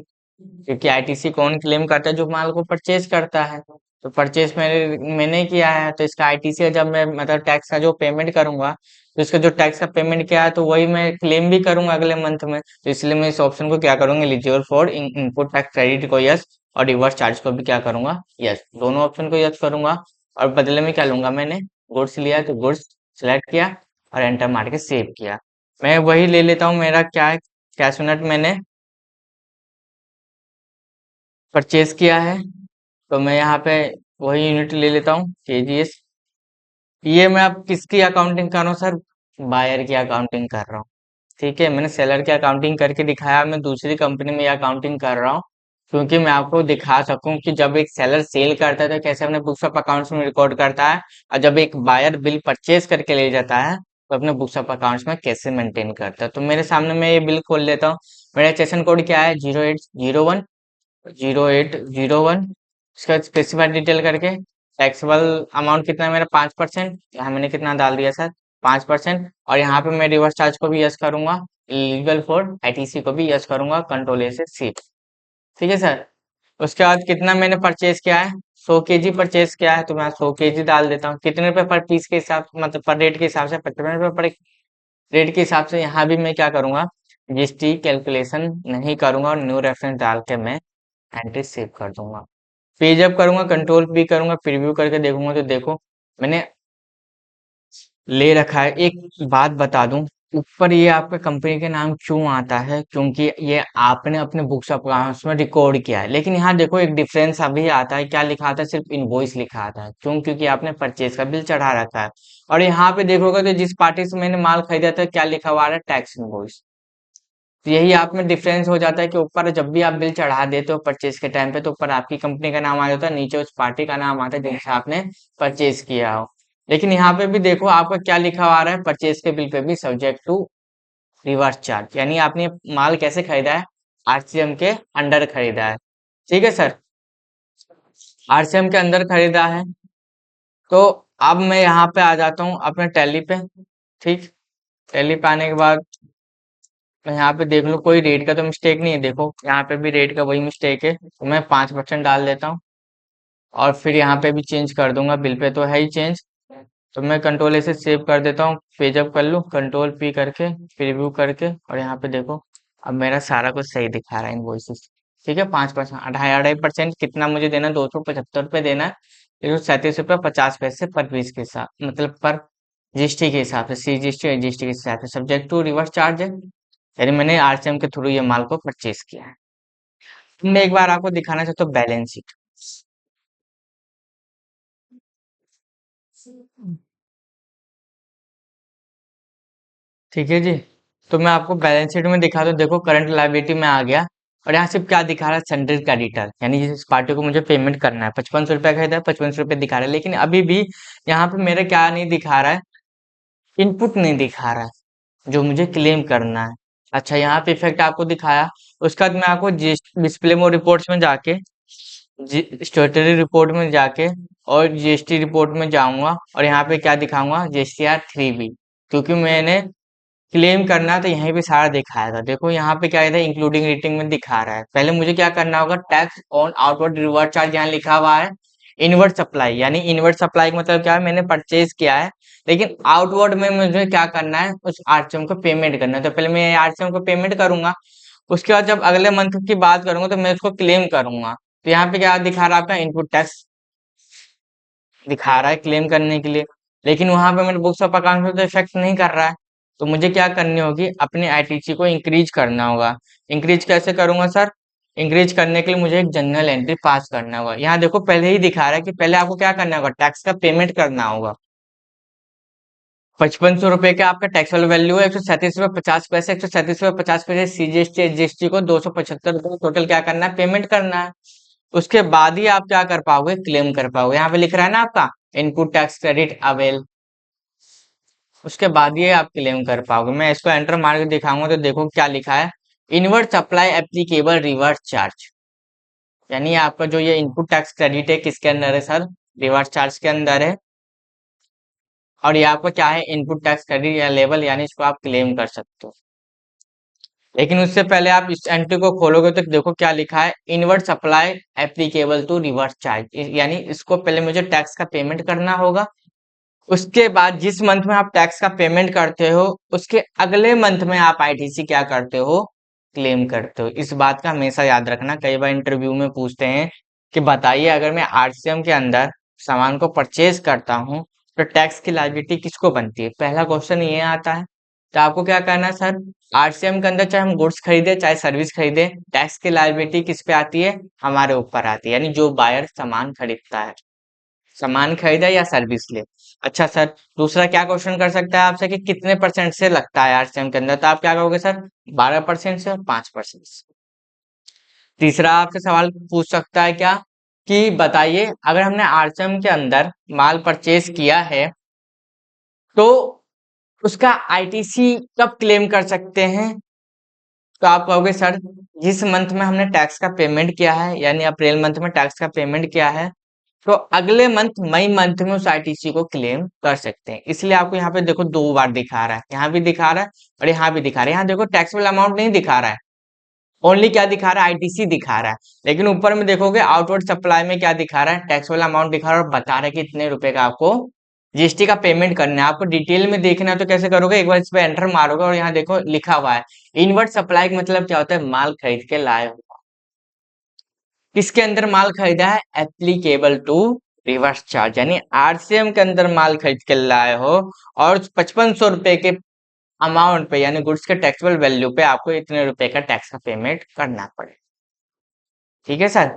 क्योंकि आईटीसी कौन क्लेम करता है, जो माल को परचेज करता है। तो परचेज मैंने किया है, तो इसका आईटीसी जब मैं मतलब टैक्स का जो पेमेंट करूंगा, तो इसका जो टैक्स का पेमेंट किया है, तो वही मैं क्लेम भी करूंगा अगले मंथ में। तो इसलिए मैं इस ऑप्शन को क्या करूंगा, eligible for input tax credit को यस, और रिवर्स चार्ज को भी क्या करूंगा, यस, दोनों ऑप्शन को यस करूंगा। और बदले में क्या लूंगा, मैंने गुड्स लिया है, तो गुड्स सेलेक्ट किया और एंटर मार के सेव किया। मैं वही ले लेता हूँ, मेरा क्या है, कैश यूनिट मैंने परचेज किया है, तो मैं यहाँ पे वही यूनिट ले लेता हूँ, केजीएस। ये मैं अब किसकी अकाउंटिंग कर रहा हूँ सर, बायर की अकाउंटिंग कर रहा हूँ। ठीक है, मैंने सेलर की अकाउंटिंग करके दिखाया, मैं दूसरी कंपनी में ये अकाउंटिंग कर रहा हूँ, क्योंकि मैं आपको दिखा सकूं कि जब एक सेलर सेल करता है तो कैसे अपने बुक्स ऑफ अकाउंट्स में रिकॉर्ड करता है, और जब एक बायर बिल परचेज करके ले जाता है तो अपने बुक्स ऑफ अकाउंट्स में कैसे मेंटेन करता है। तो मेरे सामने मैं ये बिल खोल लेता हूँ। मेरा सेशन कोड क्या है, 0801। उसका स्पेसिफाइड डिटेल करके टैक्सेबल अमाउंट कितना है मेरा, 5%। यहाँ मैंने कितना डाल दिया सर, 5%। और यहाँ पे मैं रिवर्स चार्ज को भी यस करूंगा, लीगल फॉर आईटीसी को भी यस करूंगा, कंट्रोल ए से सी। ठीक है सर। उसके बाद कितना मैंने परचेज किया है, 100 kg परचेज किया है तो मैं 100 kg डाल देता हूँ। कितने रुपए पर पीस के हिसाब, मतलब पर रेट के हिसाब से 55 रुपए पर रेट के हिसाब से। यहाँ भी मैं क्या करूंगा, जीएसटी कैलकुलेशन नहीं करूंगा और न्यू रेफरेंस डाल के मैं एंट्री सेव कर दूंगा। फिर जब करूंगा कंट्रोल भी करूंगा, प्रीव्यू करके देखूंगा तो देखो मैंने ले रखा है। एक बात बता दूं, ऊपर ये आपका कंपनी के नाम क्यों आता है, क्योंकि ये आपने अपने बुक्स ऑफ अकाउंट्स में रिकॉर्ड किया है। लेकिन यहाँ देखो एक डिफरेंस अभी आता है, क्या लिखा आता है, सिर्फ इनवॉइस लिखा आता है। क्यों? क्योंकि आपने परचेज का बिल चढ़ा रखा है। और यहाँ पे देखोगे तो जिस पार्टी से मैंने माल खरीदा था क्या लिखा हुआ आ रहा है, टैक्स इनवॉइस। तो यही आप में डिफरेंस हो जाता है कि ऊपर जब भी आप बिल चढ़ा देते हो परचेज के टाइम पे तो ऊपर आपकी कंपनी का नाम आ जाता है, नीचे उस पार्टी का नाम आता है जिनसे आपने परचेज किया हो। लेकिन यहाँ पे भी देखो आपका क्या लिखा हुआ आ रहा है, परचेज के बिल पे भी सब्जेक्ट टू रिवर्स चार्ज। यानी आपने माल कैसे खरीदा है, आरसीएम के अंडर खरीदा है। ठीक है सर, आरसीएम के अंदर खरीदा है। तो अब मैं यहाँ पे आ जाता हूँ अपने टैली पे। ठीक, टैली पे आने के बाद मैं यहाँ पे देख लो कोई रेट का तो मिस्टेक नहीं है। देखो यहाँ पे भी रेट का वही मिस्टेक है, तो मैं 5% डाल देता हूँ और फिर यहाँ पे भी चेंज कर दूंगा। बिल पे तो है ही चेंज, तो मैं कंट्रोल ऐसे सेव कर देता हूँ, पेज अप कर लूँ कंट्रोल पी करके, प्रीव्यू करके, और यहाँ पे देखो अब मेरा सारा कुछ सही दिखा रहा है इनवॉइसेस। ठीक है, 5% 2.5% कितना मुझे देना है, 275 रुपये देना है। 137 रुपये 50 पैसे पर पीस के साथ, मतलब पर जीएसटी के हिसाब से, CGST और जीएसटी के हिसाब से सब्जेक्ट टू रिवर्स चार्ज है। यानी मैंने आरसीएम के थ्रू ये माल को परचेज किया है। मैं एक बार आपको दिखाना चाहता हूँ बैलेंस शीट। ठीक है जी, तो मैं आपको बैलेंस शीट में दिखा दूं। देखो करंट लायबिलिटी में आ गया और यहाँ सिर्फ क्या दिखा रहा है, सन्ड्री क्रेडिटर, यानी जिस पार्टी को मुझे पेमेंट करना है 5500 रुपया खरीदा है, 5500 रुपये दिखा रहा है। लेकिन अभी भी यहाँ पे मेरे क्या नहीं दिखा रहा है, इनपुट नहीं दिखा रहा है जो मुझे क्लेम करना है। अच्छा, यहाँ पे इफेक्ट आपको दिखाया। उसके बाद मैं आपको डिस्प्ले मोड रिपोर्ट्स में जाके, स्टेटरी रिपोर्ट में जाके और जीएसटी रिपोर्ट में जाऊंगा और यहाँ पे क्या दिखाऊंगा, GSTR 3B। क्योंकि मैंने क्लेम करना है तो यहीं पे सारा दिखाएगा। देखो यहाँ पे क्या है, इंक्लूडिंग रेटिंग में दिखा रहा है। पहले मुझे क्या करना होगा, tax on outward reverse charge यहाँ लिखा हुआ है, इनवर्ट सप्लाई। यानी इनवर्ट सप्लाई का मतलब क्या है, मैंने परचेज किया है लेकिन आउटवर्ड में मुझे क्या करना है, उस आरसीएम को पेमेंट करना है। तो पहले मैं आरसीएम को पेमेंट करूंगा, उसके बाद जब अगले मंथ की बात करूंगा तो मैं उसको क्लेम करूंगा। तो यहाँ पे क्या दिखा रहा है, आपका इनपुट टैक्स दिखा रहा है क्लेम करने के लिए। लेकिन वहां पे मेरे बुक्स ऑफ अकाउंट में तो इफेक्ट नहीं कर रहा है। तो मुझे क्या करनी होगी, अपने आईटीसी को इंक्रीज करना होगा। इंक्रीज कैसे करूंगा सर, इंक्रीज करने के लिए मुझे एक जनरल एंट्री पास करना होगा। यहाँ देखो पहले ही दिखा रहा है कि पहले आपको क्या करना होगा, टैक्स का पेमेंट करना होगा। 5500 रुपए का आपका टैक्सेबल वैल्यू है, 137 रुपये 50 पैसे, 137 रुपये 50 पैसे सीजीएसटी जीएसटी को 275 रुपये टोटल क्या करना है, पेमेंट करना है। उसके बाद ही आप क्या कर पाओगे, क्लेम कर पाओगे। यहाँ पे लिख रहा है ना आपका इनपुट टैक्स क्रेडिट अवेल, उसके बाद ये आप क्लेम कर पाओगे। मैं इसको एंटर मार के दिखाऊंगा तो देखो क्या लिखा है, invert supply applicable reverse charge. यानी आपका जो ये इनपुट टैक्स क्रेडिट है किसके अंदर है सर, रिवर्स चार्ज के अंदर है। और ये आपका क्या है, इनपुट टैक्स क्रेडिट या लेवल, यानी इसको आप क्लेम कर सकते हो। लेकिन उससे पहले आप इस एंट्री को खोलोगे तो देखो क्या लिखा है, invert supply applicable to reverse charge. यानी इसको पहले मुझे टैक्स का पेमेंट करना होगा। उसके बाद जिस मंथ में आप टैक्स का पेमेंट करते हो उसके अगले मंथ में आप आईटीसी क्या करते हो, क्लेम करते हो। इस बात का हमेशा याद रखना। कई बार इंटरव्यू में पूछते हैं कि बताइए अगर मैं आरसीएम के अंदर सामान को परचेज करता हूँ तो टैक्स की लायबिलिटी किसको बनती है, पहला क्वेश्चन ये आता है। तो आपको क्या करना है सर, आरसीएम के अंदर चाहे हम गुड्स खरीदे चाहे सर्विस खरीदे, टैक्स की लायबिलिटी किस पे आती है, हमारे ऊपर आती है। यानी जो बायर सामान खरीदता है, सामान खरीदा या सर्विस ले। अच्छा सर, दूसरा क्या क्वेश्चन कर सकता है आपसे कि कितने परसेंट से लगता है आरसीएम के अंदर, तो आप क्या कहोगे सर, 12% से और 5% से। तीसरा आपसे सवाल पूछ सकता है क्या, कि बताइए अगर हमने आरसीएम के अंदर माल परचेज किया है तो उसका आईटीसी कब क्लेम कर सकते हैं। तो आप कहोगे सर, जिस मंथ में हमने टैक्स का पेमेंट किया है, यानी अप्रैल मंथ में टैक्स का पेमेंट किया है तो अगले मंथ मई मंथ में उस आईटीसी को क्लेम कर सकते हैं। इसलिए आपको यहाँ पे देखो 2 बार दिखा रहा है, यहाँ भी दिखा रहा है और यहाँ भी दिखा रहा है। यहाँ देखो टैक्सेबल अमाउंट नहीं दिखा रहा है, ओनली क्या दिखा रहा है, आईटीसी दिखा रहा है। लेकिन ऊपर में देखोगे आउटवर्ड सप्लाई में क्या दिखा रहा है, टैक्सेबल अमाउंट दिखा रहा है और बता रहा है कि इतने रुपए का आपको जीएसटी का पेमेंट करना है। आपको डिटेल में देखना है तो कैसे करोगे, एक बार इस पे एंटर मारोगे और यहाँ देखो लिखा हुआ है इनवर्ट सप्लाई का मतलब क्या होता है, माल खरीद के लाए हो। किसके अंदर माल खरीदा है, एप्लीकेबल टू रिवर्स चार्ज, यानी आरसीएम के अंदर माल खरीद के लाए हो और 5500 रुपए के अमाउंट पे यानी गुड्स के टैक्सेबल वैल्यू पे आपको इतने रुपए का टैक्स का पेमेंट करना पड़े। ठीक है सर।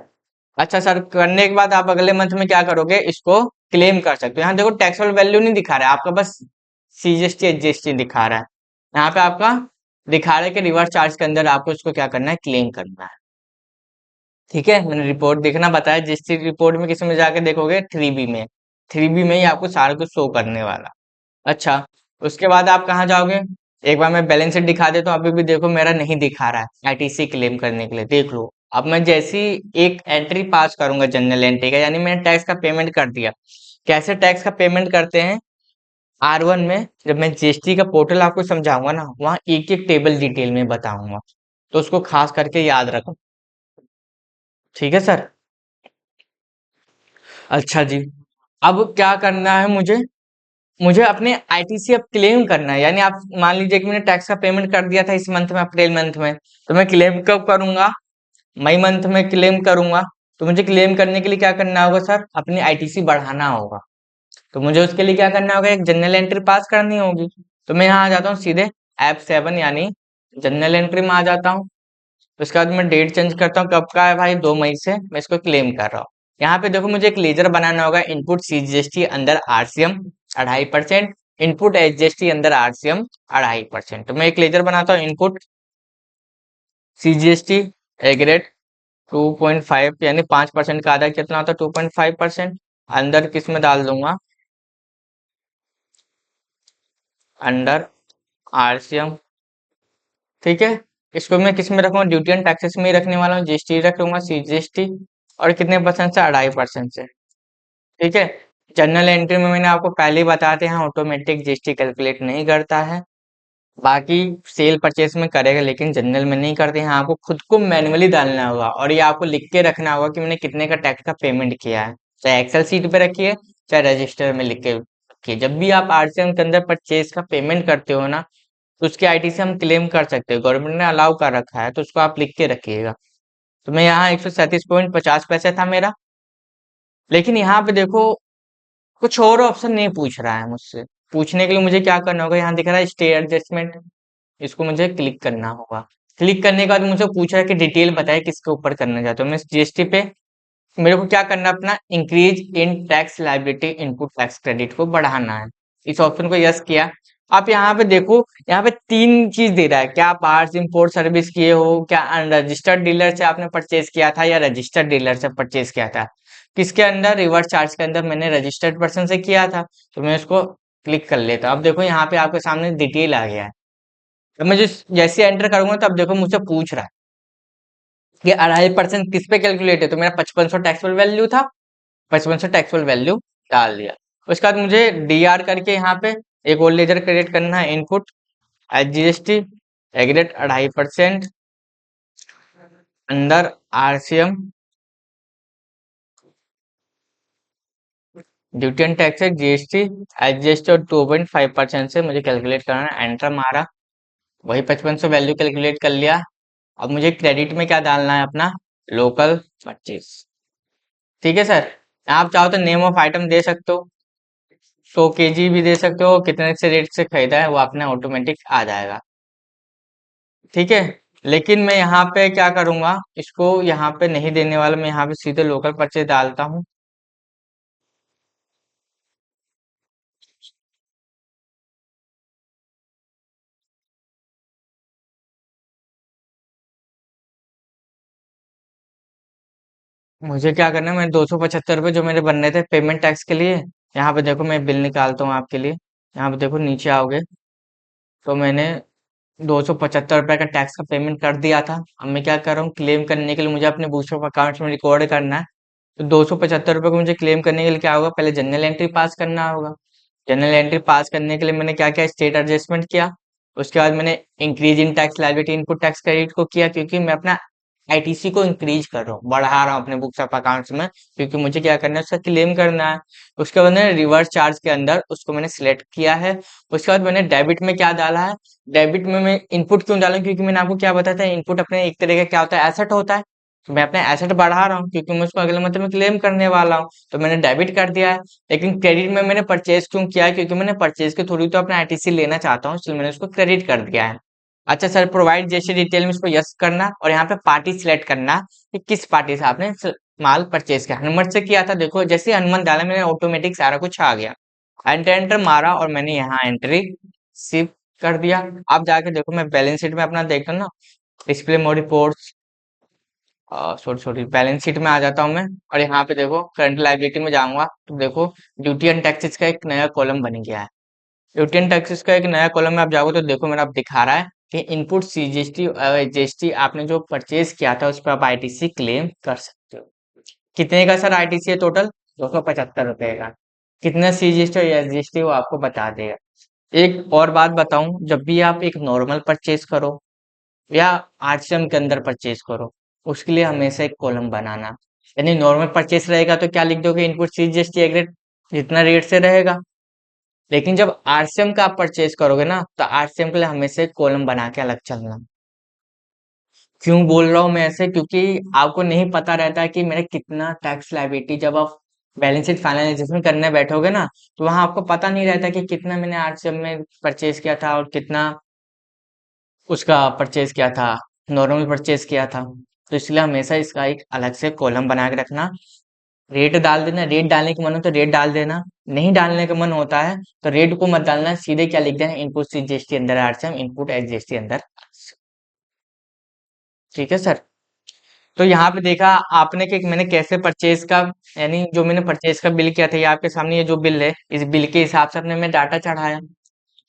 अच्छा सर, करने के बाद आप अगले मंथ में क्या करोगे, इसको क्लेम कर सकते हो। यहाँ देखो टैक्सेबल वैल्यू नहीं दिखा रहा है आपका, बस सीजीएसटी एचजीएसटी दिखा रहा है। यहाँ पे आपका दिखा रहा है कि रिवर्स चार्ज के अंदर आपको इसको क्या करना है, क्लेम करना है। ठीक है, मैंने रिपोर्ट देखना बताया, जिस चीज रिपोर्ट में किसी में जाके देखोगे 3B में, 3B में ही आपको सारा कुछ शो करने वाला। अच्छा, उसके बाद आप कहाँ जाओगे, एक बार मैं बैलेंस शीट दिखा देता हूँ। अभी भी देखो मेरा नहीं दिखा रहा है आईटीसी क्लेम करने के लिए, देख लो। अब मैं जैसी एक एंट्री पास करूंगा जनरल एंट्री का, यानी मैंने टैक्स का पेमेंट कर दिया। कैसे टैक्स का पेमेंट करते हैं, R1 में जब मैं जीएसटी का पोर्टल आपको समझाऊंगा ना, वहाँ एक एक टेबल डिटेल में बताऊंगा, तो उसको खास करके याद रखो। ठीक है सर। अच्छा जी, अब क्या करना है मुझे, मुझे अपने आईटीसी अब क्लेम करना है। यानी आप मान लीजिए कि मैंने टैक्स का पेमेंट कर दिया था इस मंथ में, अप्रैल मंथ में, तो मैं क्लेम कब करूंगा, मई मंथ में क्लेम करूंगा। तो मुझे क्लेम करने के लिए क्या करना होगा सर, अपनी आईटीसी बढ़ाना होगा। तो मुझे उसके लिए क्या करना होगा, एक जनरल एंट्री पास करनी होगी। तो मैं यहाँ आ जाता हूँ सीधे F7 यानी जनरल एंट्री में आ जाता हूँ। उसके बाद मैं डेट चेंज करता हूँ, कब का है भाई, 2 मई से मैं इसको क्लेम कर रहा हूँ। यहाँ पे देखो मुझे एक लेजर बनाना होगा, इनपुट सीजीएसटी अंदर आरसीएम 2.5%, इनपुट एचजीएसटी अंदर आरसीएम 2.5%। तो मैं एक लेजर बनाता हूँ, इनपुट सीजीएसटी एग्रेड 2.5 यानी 5% का आधा कितना होता है, 2.5%। अंदर किस में डाल दूंगा, अंडर आरसीएम। ठीक है, इसको मैं किस में रखूंगा, ड्यूटी एंड टैक्सेस में ही रखने वाला हूँ, जीएसटी रखूंगा, सीजीएसटी। और कितने परसेंट से, 2.5% से। ठीक है, जर्नल एंट्री में मैंने आपको पहले ही बताया था, यहाँ ऑटोमेटिक जीएसटी कैलकुलेट नहीं करता है। बाकी सेल परचेस में करेगा, लेकिन जनरल में नहीं करते। यहाँ आपको खुद को मैन्युअली डालना होगा और ये आपको लिख के रखना होगा कि मैंने कितने का टैक्स का पेमेंट किया है। चाहे एक्सेल सीट पे रखिए, चाहे रजिस्टर में लिख के रखिए। जब भी आप आरसीएम के अंदर परचेज का पेमेंट करते हो ना, तो उसके आईटी से हम क्लेम कर सकते हो, गवर्नमेंट ने अलाउ कर रखा है, तो उसको आप लिख के रखिएगा। तो मैं यहाँ 137.50 पैसे था मेरा, लेकिन यहाँ पे देखो कुछ और ऑप्शन नहीं पूछ रहा है मुझसे। पूछने के लिए मुझे क्या करना होगा, यहाँ दिख रहा है स्टे एडजस्टमेंट, इसको मुझे क्लिक करना होगा। क्लिक करने के बाद मुझे पूछ रहा है कि डिटेल बताए किसके ऊपर करना चाहते हो। मैं जीएसटी पे, मेरे को क्या करना है, अपना increase in tax liability input tax credit को बढ़ाना है। इस ऑप्शन को यस किया। आप यहाँ पे देखो, यहाँ पे 3 चीज दे रहा है, क्या आप पार्ट्स इंपोर्ट सर्विस किए हो, क्या अनरजिस्टर्ड डीलर से आपने परचेज किया था या रजिस्टर्ड डीलर से परचेज किया था। किसके अंदर, रिवर्स चार्ज के अंदर मैंने रजिस्टर्ड पर्सन से किया था। तो मैं उसको क्लिक कर लेता हूं। अब देखो यहाँ पे आपके सामने डिटेल आ गया है। अब मैं जैसे एंटर करूंगा तो अब देखो मुझसे पूछ रहा है कि 2.5% किस पे कैलकुलेट है, तो मेरा 5500 टैक्सेबल वैल्यू था, 5500 टैक्सेबल वैल्यू डाल दिया। उसके बाद मुझे डीआर करके यहाँ पे एक और लेजर क्रेडिट करना है, इनपुट जीएसटी एग्रेड 2.5% अंदर RCM duty and tax GST adjust और 2.5% से मुझे कैलकुलेट करना है। एंटर मारा, वही 5500 वैल्यू कैलकुलेट कर लिया। अब मुझे क्रेडिट में क्या डालना है, अपना लोकल परचेज। ठीक है सर, आप चाहो तो नेम ऑफ आइटम दे सकते हो, 100 kg भी दे सकते हो, कितने से रेट से खरीदा है वो अपने ऑटोमेटिक आ जाएगा। ठीक है, लेकिन मैं यहाँ पे क्या करूंगा, इसको यहाँ पे नहीं देने वाला, मैं यहाँ पे सीधे लोकल परचेज डालता हूँ। मुझे क्या करना है, मैं 275 रुपये जो मेरे बनने थे पेमेंट टैक्स के लिए, यहाँ पे देखो मैं बिल निकालता हूँ आपके लिए। यहाँ पे देखो नीचे आओगे तो मैंने 275 रुपये का टैक्स का पेमेंट कर दिया था। अब मैं क्या कर रहा हूँ, क्लेम करने के लिए मुझे अपने बूस्टर अकाउंट में रिकॉर्ड करना है। तो 275 रुपये को मुझे क्लेम करने के लिए क्या होगा, पहले जनरल एंट्री पास करना होगा। जनरल एंट्री पास करने के लिए मैंने क्या किया, स्टेट एडजस्टमेंट किया। उसके बाद मैंने increase in tax liability input tax credit को किया, क्योंकि मैं अपना आईटीसी को इंक्रीज कर रहा हूँ, बढ़ा रहा हूँ अपने बुक्स ऑफ अकाउंट्स में, क्योंकि मुझे क्या करना है, उसका क्लेम करना है। उसके बाद मैंने रिवर्स चार्ज के अंदर उसको मैंने सिलेक्ट किया है। उसके बाद मैंने डेबिट में क्या डाला है, डेबिट में मैं इनपुट क्यों डालूं, क्योंकि मैंने आपको क्या बताया था, इनपुट अपने एक तरह का क्या होता है, एसेट होता है। तो मैं अपने एसेट बढ़ा रहा हूँ, क्योंकि मैं उसको अगले मंथ में क्लेम करने वाला हूँ, तो मैंने डेबिट कर दिया है। लेकिन क्रेडिट में मैंने परचेज क्यों किया है, क्योंकि मैंने परचेज के थ्रू तो अपना आईटीसी लेना चाहता हूँ, इसलिए मैंने उसको क्रेडिट कर दिया है। अच्छा सर, प्रोवाइड जैसे डिटेल में इसको यस करना, और यहाँ पे पार्टी सिलेक्ट करना कि किस पार्टी से आपने माल परचेज किया। हनुमत से किया था, देखो जैसे ही हनुमत डाला मैंने ऑटोमेटिक सारा कुछ आ गया। एंटर एंटर मारा और मैंने यहाँ एंट्री सिप कर दिया। अब जाके देखो मैं बैलेंस शीट में अपना देखता हूँ ना, display mode reports, sorry sorry, balance sheet में आ जाता हूँ मैं, और यहाँ पे देखो करंट लायबिलिटी में जाऊंगा, तो देखो ड्यूटी एंड टैक्सेस का एक नया कॉलम बन गया है। ड्यूटी एंड टैक्सेस का एक नया कॉलम में आप जाओगे तो देखो मेरा अब दिखा रहा है कि इनपुट सीजीएसटी जीएसटी आपने जो परचेज किया था उस पर आप आईटीसी क्लेम कर सकते हो। कितने का सर आईटीसी है टोटल? 275 रुपए का। कितना सीजीएसटी और एसजीएसटी वो आपको बता देगा। एक और बात बताऊं, जब भी आप एक नॉर्मल परचेज करो या आरसीएम के अंदर परचेज करो, उसके लिए हमेशा एक कॉलम बनाना। यानी नॉर्मल परचेज रहेगा तो क्या लिख दोगे, इनपुट सीजीएसटी एग्रेड जितना रेट से रहेगा। लेकिन जब आरसीएम का आप परचेज करोगे ना, तो आरसीएम के लिए हमेशा एक कॉलम बना के अलग चलना। क्यों बोल रहा हूँ मैं ऐसे, क्योंकि आपको नहीं पता रहता है कि मेरा कितना टैक्स लायबिलिटी, जब आप बैलेंस शीट फाइनलाइजेशन करने बैठोगे ना, तो वहां आपको पता नहीं रहता कि कितना मैंने आरसीएम में परचेज किया था और कितना उसका परचेज किया था, नॉर्मल परचेज किया था। तो इसलिए हमेशा इसका एक अलग से कॉलम बना के रखना। रेट डाल देना, रेट डालने का मन हो तो रेट डाल देना, नहीं डालने का मन होता है तो रेट को मत डालना, सीधे क्या लिख देना, इनपुट सी जीएसटी अंदर आरसीएम, इनपुट एच जीएसटी अंदर RCM। ठीक है सर। तो यहाँ पे देखा आपने कि मैंने कैसे परचेज का, यानी जो मैंने परचेज का बिल किया था, ये आपके सामने ये जो बिल है, इस बिल के हिसाब से अपने मैं डाटा चढ़ाया।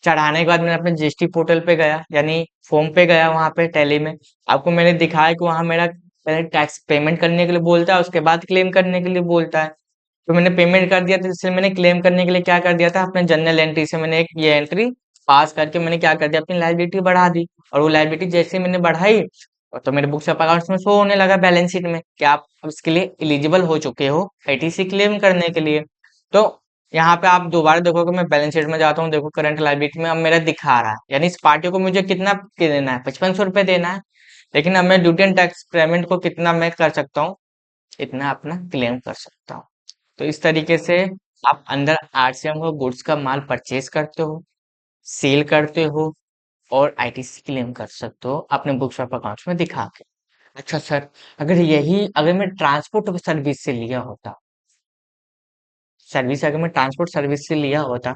चढ़ाने के बाद मैंने अपने जीएसटी पोर्टल पे गया, यानी फॉर्म पे गया, वहां पे टैली में आपको मैंने दिखाया कि वहां मेरा पहले टैक्स पेमेंट करने के लिए बोलता है, उसके बाद क्लेम करने के लिए बोलता है। तो मैंने पेमेंट कर दिया था, इसलिए मैंने क्लेम करने के लिए क्या कर दिया था, अपने जनरल एंट्री से मैंने एक ये एंट्री पास करके मैंने क्या कर दिया, अपनी लायबिलिटी बढ़ा दी। और वो लायबिलिटी जैसे ही मैंने बढ़ाई, और तो मेरे बुक्स ऑफ अकाउंट्स में शो होने लगा बैलेंस शीट में कि आप अब इसके लिए एलिजिबल हो चुके हो आईटीसी क्लेम करने के लिए। तो यहाँ पे आप दोबारा देखोगे, मैं बैलेंस शीट में जाता हूँ, देखो करंट लायबिलिटी में अब मेरा दिखा रहा है, यानी इस पार्टी को मुझे कितना देना है, 5500 रुपये देना है। लेकिन अब मैं ड्यूटी एंड टैक्स पेमेंट को कितना मैं कर सकता हूँ, इतना अपना क्लेम कर सकता हूँ। तो इस तरीके से आप अंदर आरसीएम को गुड्स का माल परचेज करते हो, सेल करते हो, और आईटीसी क्लेम कर सकते हो अपने बुक्स ऑफ अकाउंट्स में दिखा के। अच्छा सर, अगर मैं ट्रांसपोर्ट सर्विस से लिया होता, सर्विस अगर मैं ट्रांसपोर्ट सर्विस से लिया होता,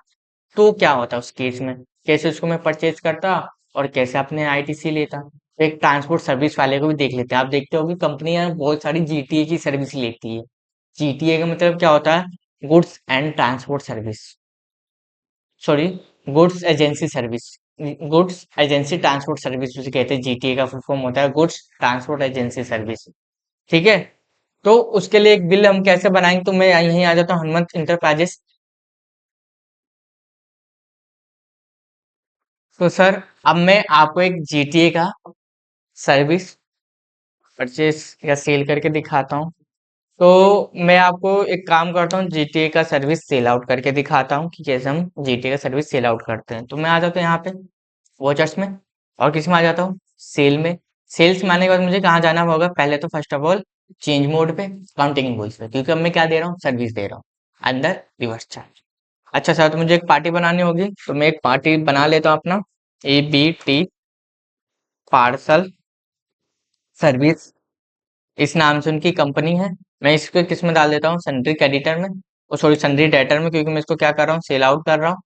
तो क्या होता उस केस में, कैसे उसको मैं परचेज करता और कैसे अपने आईटीसी लेता। तो एक ट्रांसपोर्ट सर्विस वाले को भी देख लेते हैं। आप देखते हो कि कंपनियां बहुत सारी जीटीए की सर्विस लेती है। जीटीए का मतलब क्या होता है, goods and transport service, sorry, goods agency service, goods agency transport service जिसे कहते हैं, जीटीए का फुल फॉर्म होता है गुड्स ट्रांसपोर्ट एजेंसी सर्विस। ठीक है। तो उसके लिए एक बिल हम कैसे बनाएंगे, तो मैं यहीं आ जाता हूँ, हनुमंत इंटरप्राइजेस। तो सर, अब मैं आपको एक जीटीए का सर्विस परचेस या सेल करके दिखाता हूँ। तो मैं आपको एक काम करता हूँ, जीटीए का सर्विस सेल आउट करके दिखाता हूँ कि कैसे हम जीटीए का सर्विस सेल आउट करते हैं। तो मैं आ जाता हूँ यहाँ पे वॉचर्स में, और किस में आ जाता हूँ, सेल में। सेल्स में आने के बाद मुझे कहाँ जाना होगा, पहले तो first of all change mode पे, काउंटिंग इनवॉइस पे, क्योंकि अब मैं क्या दे रहा हूँ, सर्विस दे रहा हूँ, अंदर रिवर्स चार्ज। अच्छा सर, तो मुझे एक पार्टी बनानी होगी, तो मैं एक पार्टी बना लेता हूँ अपना, ABT पार्सल सर्विस, इस नाम से उनकी कंपनी है। मैं इसको किस में डाल देता हूँ, सन्ड्री क्रेडिटर में, ओ सॉरी सन्ड्री डेटर में, क्योंकि मैं इसको क्या कर रहा हूँ, सेल आउट कर रहा हूँ।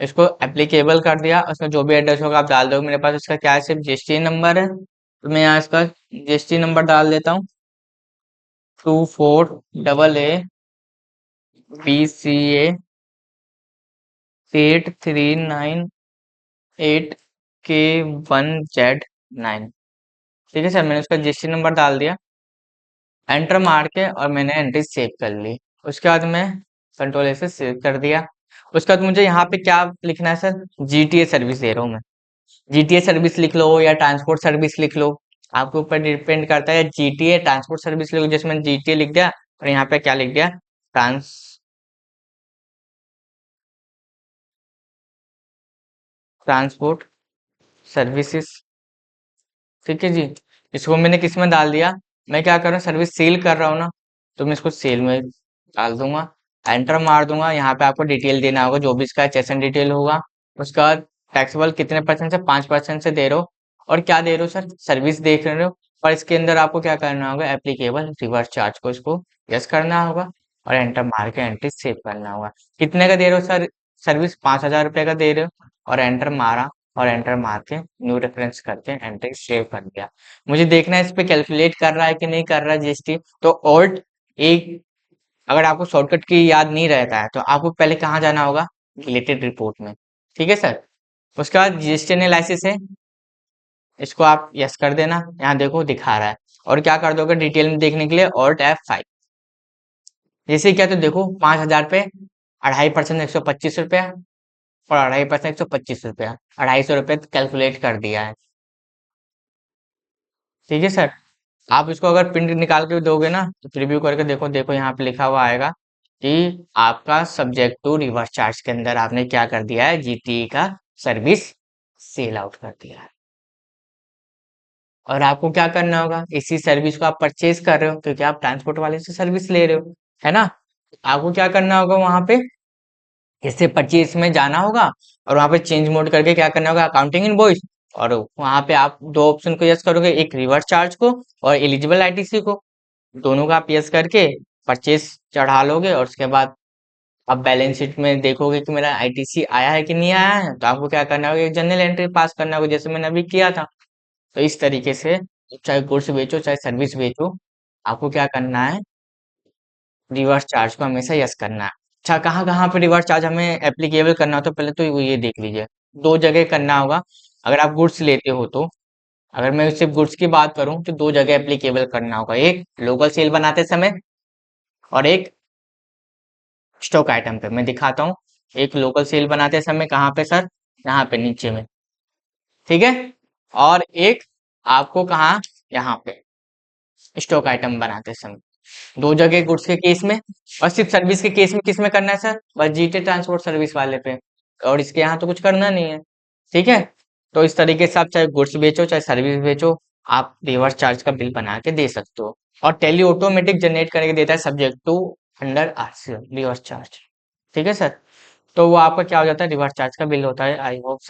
इसको एप्लीकेबल कर दिया, उसमें जो भी एड्रेस होगा आप डाल दो। मेरे पास इसका क्या है, सिर्फ जीएसटी नंबर है, तो मैं यहाँ इसका जीएसटी नंबर डाल देता हूँ, 24AA BCA 8398K1Z9। ठीक है सर, मैंने उसका जीएसटी नंबर डाल दिया, एंटर मार के, और मैंने एंट्री सेव कर ली। उसके बाद मैं कंट्रोल से सेव कर दिया। उसके बाद मुझे यहाँ पे क्या लिखना है सर, जीटीए सर्विस दे रहा हूँ मैं, जीटीए सर्विस लिख लो या ट्रांसपोर्ट सर्विस लिख लो, आपके ऊपर डिपेंड करता है। जीटीए ट्रांसपोर्ट सर्विस लिखो, जैसे मैंने जीटीए लिख दिया और यहाँ पे क्या लिख दिया, ट्रांस ट्रांसपोर्ट सर्विसेज। ठीक है जी। इसको मैंने किस में डाल दिया, मैं क्या कर रहा हूँ, सर्विस सेल कर रहा हूँ ना, तो मैं इसको सेल में डाल दूंगा, एंटर मार दूंगा। यहाँ पे आपको डिटेल देना होगा, जो भी इसका सेशन डिटेल होगा। उसके बाद टैक्सेबल कितने परसेंट से, 5% से दे रहे हो, और क्या दे रहे हो सर, सर्विस देख रहे हो। और इसके अंदर आपको क्या करना होगा, एप्लीकेबल रिवर्स चार्ज को इसको यस करना होगा, और एंटर मार के एंट्री सेव करना होगा। कितने का दे रहे हो सर, सर्विस 5,000 रुपये का दे रहे हो, और एंटर मारा, और एंटर मार के न्यू रेफरेंस करके एंट्री सेव कर दिया। मुझे देखना है इस पे कैलकुलेट कर रहा है कि नहीं कर रहा है जीएसटी, तो ऑल्ट एक, अगर आपको शॉर्टकट की याद नहीं रहता है तो आपको पहले कहाँ जाना होगा, रिलेटेड रिपोर्ट में। ठीक है सर। उसके बाद जीएसटी एनालिसिस है, इसको आप यस कर देना, यहाँ देखो दिखा रहा है। और क्या कर दोगे डिटेल में देखने के लिए, ऑल्ट F5। जैसे क्या, तो देखो 5,000 पे 2.5% 125 रुपया, और 2.5% 125 रुपया, 250 रुपये कैलकुलेट कर दिया है। ठीक है सर। आप इसको अगर प्रिंट निकाल के दोगे ना, तो प्रीव्यू करके देखो, देखो यहाँ पे लिखा हुआ आएगा कि आपका सब्जेक्ट टू रिवर्स चार्ज के अंदर आपने क्या कर दिया है, जीटीई का सर्विस सेल आउट कर दिया है। और आपको क्या करना होगा, इसी सर्विस को आप परचेज कर रहे हो क्योंकि आप ट्रांसपोर्ट वाले से सर्विस ले रहे हो, है ना। आपको क्या करना होगा, वहां पे इससे परचेज में जाना होगा, और वहां पे चेंज मोड करके क्या करना होगा, अकाउंटिंग इनवॉइस। और वहां पे आप दो ऑप्शन को यस करोगे, एक रिवर्स चार्ज को और एलिजिबल आईटीसी को, दोनों का आप यस करके परचेस चढ़ा लोगे। और उसके बाद आप बैलेंस शीट में देखोगे कि मेरा आईटीसी आया है कि नहीं आया है, तो आपको क्या करना होगा, एक जनरल एंट्री पास करना होगा, जैसे मैंने अभी किया था। तो इस तरीके से चाहे गुड्स बेचो चाहे सर्विस बेचो, आपको क्या करना है, रिवर्स चार्ज को हमेशा यस करना है। अच्छा, कहाँ कहाँ पे रिवर्स चार्ज हमें एप्लीकेबल करना हो, तो पहले तो ये देख लीजिए, दो जगह करना होगा। अगर आप गुड्स लेते हो तो, अगर मैं सिर्फ गुड्स की बात करूं तो दो जगह एप्लीकेबल करना होगा, एक लोकल सेल बनाते समय, और एक स्टॉक आइटम पे। मैं दिखाता हूँ, एक लोकल सेल बनाते समय कहाँ पे सर, यहाँ पे नीचे में। ठीक है। और एक आपको कहाँ, यहाँ पे स्टॉक आइटम बनाते समय, दो जगह गुड्स के केस में। और सिर्फ सर्विस के केस में किस में करना है सर, बस जीटी ट्रांसपोर्ट सर्विस वाले पे, और इसके यहाँ तो कुछ करना नहीं है। ठीक है। तो इस तरीके से आप चाहे गुड्स बेचो चाहे सर्विस बेचो, आप रिवर्स चार्ज का बिल बना के दे सकते हो। और टैली ऑटोमेटिक जनरेट करके देता है, subject to under RCO reverse charge. ठीक है सर। तो वो आपका क्या हो जाता है, रिवर्स चार्ज का बिल होता है। I hope